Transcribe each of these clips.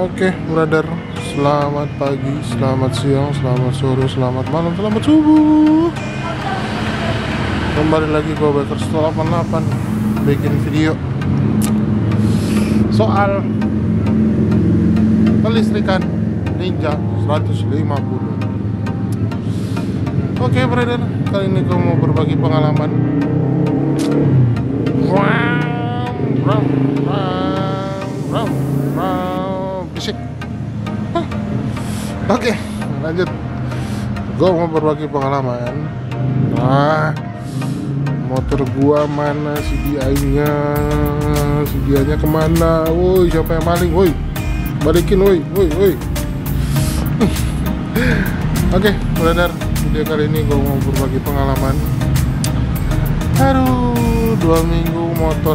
Oke, brother. Selamat pagi, selamat siang, selamat sore, selamat malam, selamat subuh. Kembali lagi gue Bakers 88 bikin video soal kelistrikan Ninja 150. Oke, brother. Kali ini gue mau berbagi pengalaman. Bisik. Oke, lanjut. Gue mau berbagi pengalaman. Nah, motor gua mana CDI-nya? CDI-nya kemana? Woi, siapa yang maling? Woi, balikin, woi. Oke, brother. Video kali ini gue mau berbagi pengalaman. Aduh,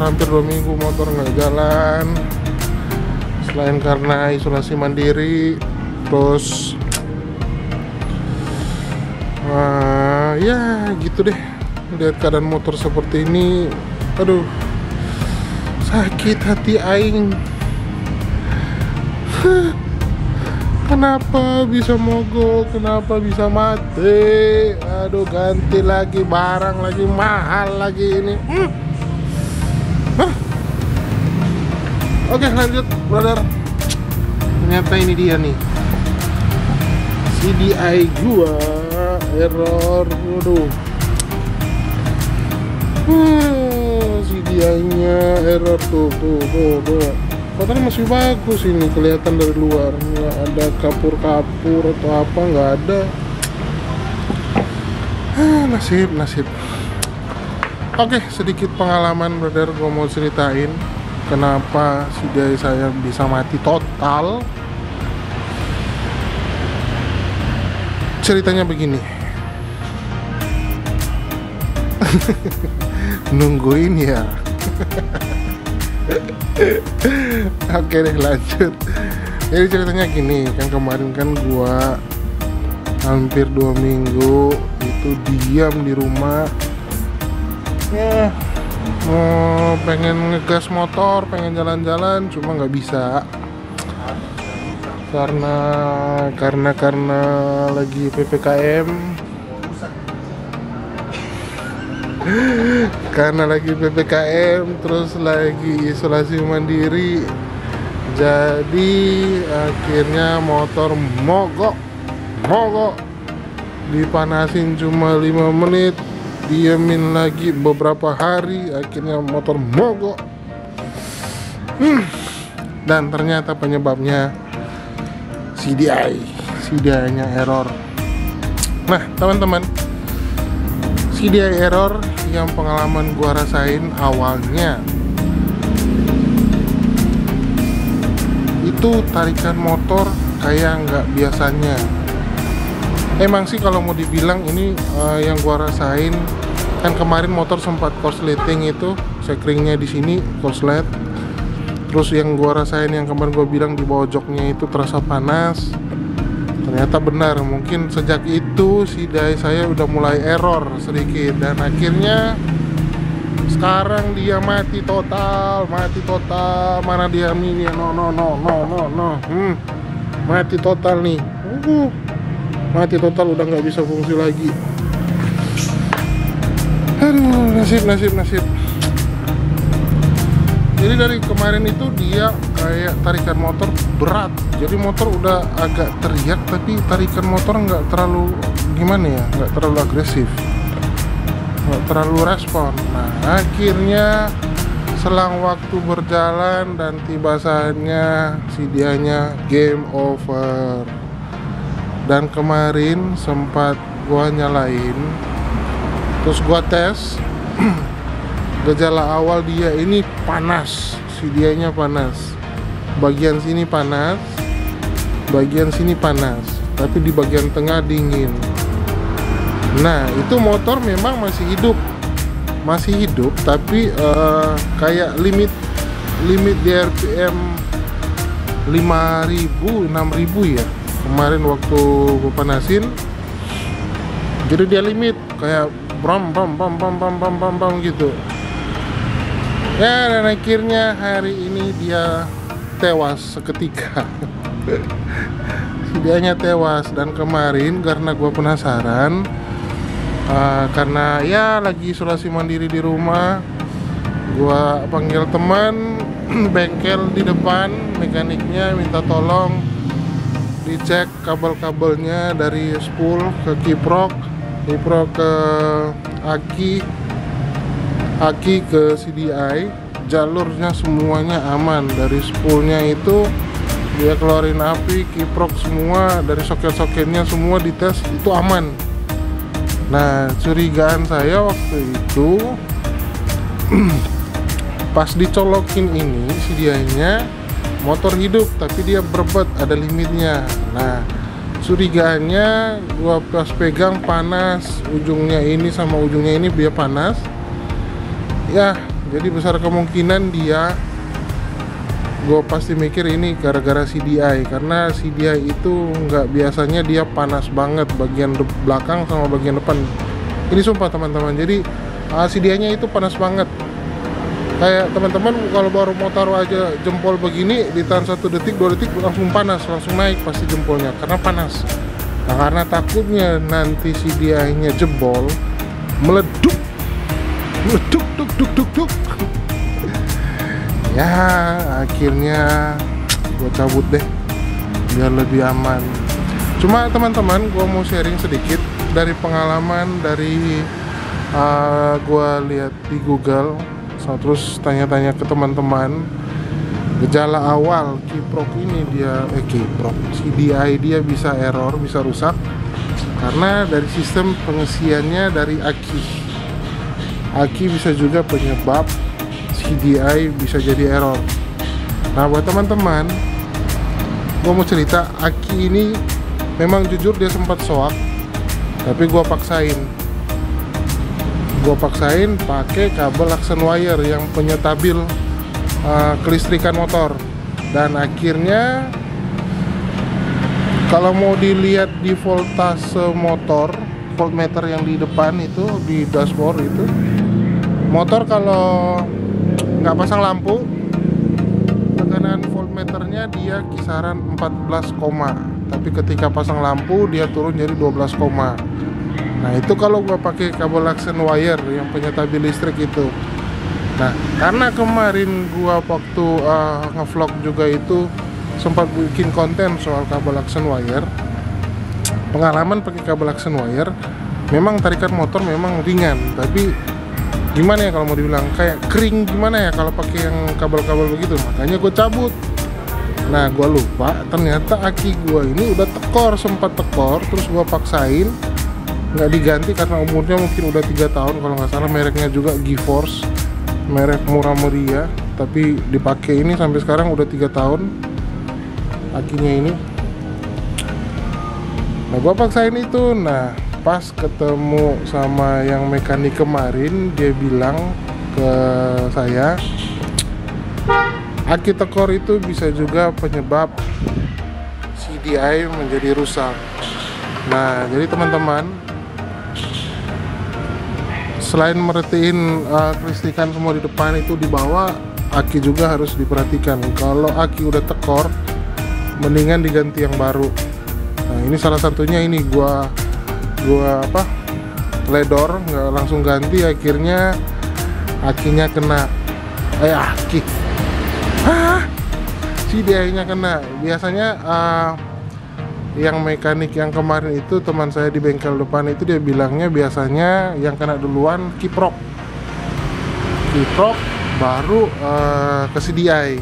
hampir 2 minggu motor nggak jalan. Selain karena isolasi mandiri, terus ya gitu deh. Lihat keadaan motor seperti ini, aduh, sakit hati aing. Kenapa bisa mogok? Kenapa bisa mati? Aduh, ganti lagi barang lagi mahal lagi ini. Oke, lanjut, brother. Ternyata ini dia nih, CDI gua error. Waduh, CDI-nya error tuh. Padahal masih bagus ini, kelihatan dari luar, nggak ada kapur-kapur atau apa, nggak ada. Nasib. Oke, sedikit pengalaman, brother. Gue mau ceritain kenapa CDI saya bisa mati total. Ceritanya begini. Nungguin ya. Oke deh, lanjut. Jadi ceritanya gini, kan kemarin kan gua hampir 2 minggu itu diam di rumah. Ya, pengen ngegas motor, pengen jalan-jalan, cuma nggak bisa karena lagi PPKM. Karena lagi PPKM, terus lagi isolasi mandiri, jadi akhirnya motor mogok. Dipanasin cuma 5 menit, diemin lagi beberapa hari, akhirnya motor mogok. Dan ternyata penyebabnya CDI-nya error. Nah, teman-teman, CDI error yang pengalaman gua rasain awalnya itu tarikan motor kayak nggak biasanya. Emang sih kalau mau dibilang ini yang gua rasain, kan kemarin motor sempat korsleting, itu sekringnya di sini korslet. Terus yang gua rasain yang kemarin gua bilang di bawah joknya itu terasa panas. Ternyata benar, mungkin sejak itu CDI saya udah mulai error sedikit, dan akhirnya sekarang dia mati total. Mana dia mini? No. Mati total nih. Mati total, udah nggak bisa fungsi lagi. Aduh, nasib. Jadi dari kemarin itu dia kayak tarikan motor berat. Jadi motor udah agak teriak, tapi tarikan motor nggak terlalu gimana ya, nggak terlalu agresif, nggak terlalu respon. Nah, akhirnya selang waktu berjalan dan tiba saatnya CDI-nya game over. Dan kemarin sempat gua nyalain, terus gua tes. Gejala awal dia ini panas, CDI-nya panas. Bagian sini panas, bagian sini panas, tapi di bagian tengah dingin. Nah, itu motor memang masih hidup, tapi kayak limit di RPM 5.000, 6.000 ya. Kemarin waktu gue panasin, jadi dia limit kayak bam gitu. Ya, dan akhirnya hari ini dia tewas seketika. Si dianya tewas. Dan kemarin karena gue penasaran, karena ya lagi isolasi mandiri di rumah, gue panggil teman bengkel di depan, mekaniknya, minta tolong dicek kabel-kabelnya dari spool ke kiprok ke aki ke CDI, jalurnya semuanya aman. Dari spoolnya itu dia keluarin api, kiprok semua, dari soket-soketnya semua dites itu aman. Nah, curigaan saya waktu itu pas dicolokin ini CDI-nya motor hidup, tapi dia berbet, ada limitnya. Nah, curigaannya gua pas pegang panas, ujungnya ini sama ujungnya ini dia panas. Ya, jadi besar kemungkinan gue pasti mikir ini gara-gara CDI, karena CDI itu nggak biasanya dia panas banget bagian belakang sama bagian depan. Ini sumpah teman-teman, jadi CDI-nya itu panas banget. Kayak teman-teman kalau baru mau taruh aja jempol begini, ditahan 1 detik 2 detik langsung panas, langsung naik pasti jempolnya karena panas. Nah, karena takutnya nanti CDI-nya jebol, meleduk duk. Ya akhirnya gue cabut deh biar lebih aman. Cuma teman-teman, gue mau sharing sedikit dari pengalaman dari gue lihat di Google, terus tanya-tanya ke teman-teman. Gejala awal kiprok ini dia CDI dia bisa error, bisa rusak karena dari sistem pengisiannya dari aki bisa juga penyebab CDI bisa jadi error. Nah, buat teman-teman, gue mau cerita, aki ini memang jujur dia sempat soak, tapi gue paksain pakai kabel Action wire yang penyetabil kelistrikan motor. Dan akhirnya kalau mau dilihat di voltase motor, voltmeter yang di depan itu, di dashboard itu, motor kalau nggak pasang lampu, tekanan voltmeternya dia kisaran 14, tapi ketika pasang lampu dia turun jadi 12, nah itu kalau gua pakai kabel Action wire yang penyetabil listrik itu. Nah, karena kemarin gua waktu ngevlog juga itu sempat bikin konten soal kabel Action wire, pengalaman pakai kabel Action wire, memang tarikan motor memang ringan, tapi gimana ya kalau mau dibilang kayak kering, gimana ya kalau pakai yang kabel-kabel begitu, makanya gue cabut. Nah, gue lupa ternyata aki gue ini udah sempat tekor, terus gue paksain nggak diganti karena umurnya mungkin udah 3 tahun kalau nggak salah, mereknya juga GeForce, merek murah meriah, tapi dipakai ini sampai sekarang udah 3 tahun akinya ini. Nah, gue paksain itu. Nah, pas ketemu sama yang mekanik kemarin, dia bilang ke saya, aki tekor itu bisa juga penyebab CDI menjadi rusak. Nah, jadi teman-teman, selain merhatiin kelistrikan semua di depan itu, di bawah aki juga harus diperhatikan. Kalau aki udah tekor, mendingan diganti yang baru. Nah, ini salah satunya, ini gua ledor, nggak langsung ganti, akhirnya akinya kena CDI nya kena. Biasanya yang mekanik yang kemarin itu, teman saya di bengkel depan itu, dia bilangnya biasanya yang kena duluan kiprok baru ke CDI.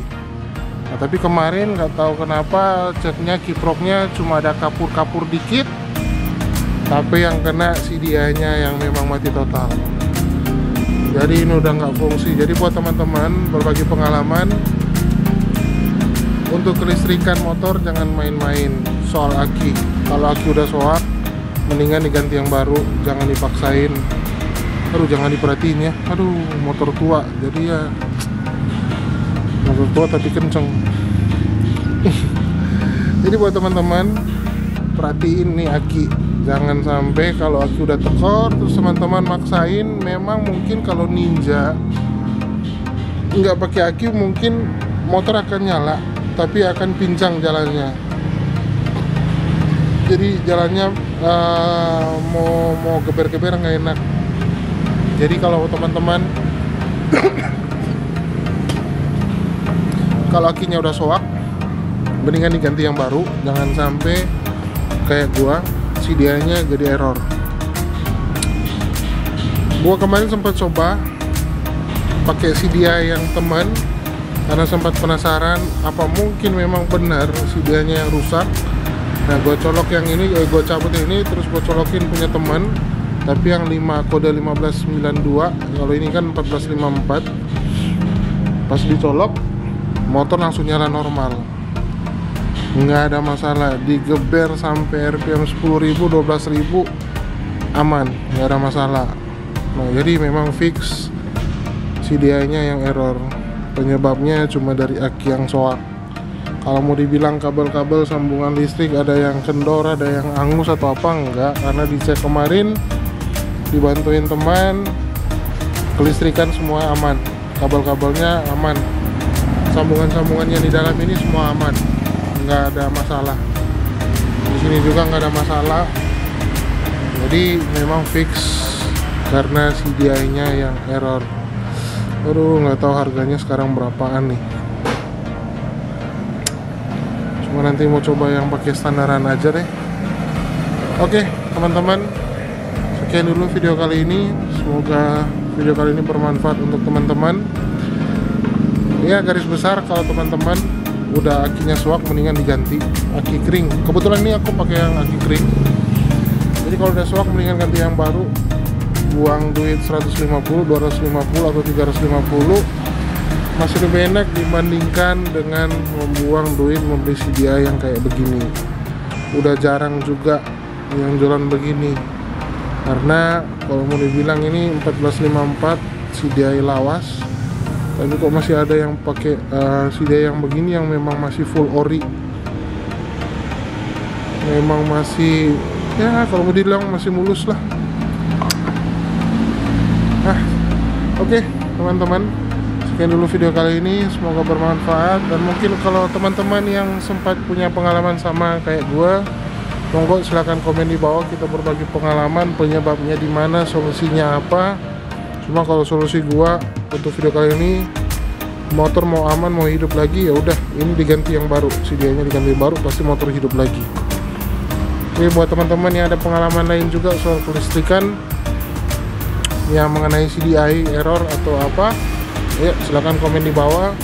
Nah, tapi kemarin nggak tahu kenapa ceknya kiproknya cuma ada kapur-kapur dikit, tapi yang kena CDI-nya yang memang mati total. Jadi ini udah nggak fungsi. Jadi buat teman-teman, berbagi pengalaman untuk kelistrikan motor, jangan main-main soal aki. Kalau aki udah soak, mendingan diganti yang baru, jangan dipaksain. Jangan diperhatiin ya. Motor tua, jadi ya motor tua tapi kenceng. Jadi buat teman-teman, perhatiin nih aki. Jangan sampai kalau aki udah tekor terus teman-teman maksain. Memang mungkin kalau Ninja nggak pakai aki, mungkin motor akan nyala tapi akan pincang jalannya. jadi jalannya mau geber-geber nggak enak. Jadi kalau teman-teman kalau akinya udah soak, mendingan diganti yang baru. Jangan sampai kayak gua CDI-nya jadi error. Gua kemarin sempat coba pakai CDI yang teman karena sempat penasaran apa mungkin memang benar CDI-nya yang rusak. Nah, gue colok yang ini, gue cabut ini, terus gue colokin punya teman, tapi yang 5 kode 1592. Kalau ini kan 1454. Pas dicolok, motor langsung nyala normal, nggak ada masalah. Digeber sampai RPM 10.000, 12.000 aman, nggak ada masalah. Nah, jadi memang fix CDI-nya yang error. Penyebabnya cuma dari aki yang soak. Kalau mau dibilang kabel-kabel sambungan listrik ada yang kendor, ada yang angus atau apa, enggak. Karena dicek kemarin, dibantuin teman, kelistrikan semua aman, kabel-kabelnya aman, sambungan-sambungannya di dalam ini semua aman, nggak ada masalah. Di sini juga nggak ada masalah. Jadi memang fix karena CDI-nya yang error. Aduh, nggak tahu harganya sekarang berapaan nih. Cuma nanti mau coba yang pakai standaran aja deh. Oke, teman-teman, sekian dulu video kali ini. Semoga video kali ini bermanfaat untuk teman-teman. Ya, garis besar kalau teman-teman udah akinya soak, mendingan diganti aki kering. Kebetulan ini aku pakai yang aki kering. Jadi kalau udah soak, mendingan ganti yang baru. Buang duit 150, 250 atau 350 masih lebih enak dibandingkan dengan membuang duit membeli CDI yang kayak begini. Udah jarang juga yang jualan begini, karena kalau mau dibilang ini 1454 CDI lawas, tapi kok masih ada yang pakai CDI yang begini yang memang masih full ori. Memang masih, ya kalau mau dibilang masih mulus lah. Oke, teman-teman, sekian dulu video kali ini. Semoga bermanfaat. Dan mungkin kalau teman-teman yang sempat punya pengalaman sama kayak gue, monggo silahkan komen di bawah. Kita berbagi pengalaman, penyebabnya di mana, solusinya apa. Cuma kalau solusi gue untuk video kali ini, motor mau aman, mau hidup lagi, ya udah, ini diganti yang baru, CDI-nya diganti yang baru, pasti motor hidup lagi. Oke, buat teman-teman yang ada pengalaman lain juga soal kelistrikan yang mengenai CDI error atau apa, ya silakan komen di bawah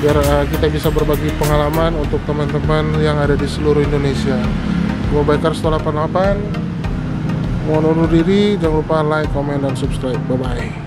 biar kita bisa berbagi pengalaman untuk teman-teman yang ada di seluruh Indonesia. Gua Biker 188 mau undur diri, jangan lupa like, comment, dan subscribe. Bye bye.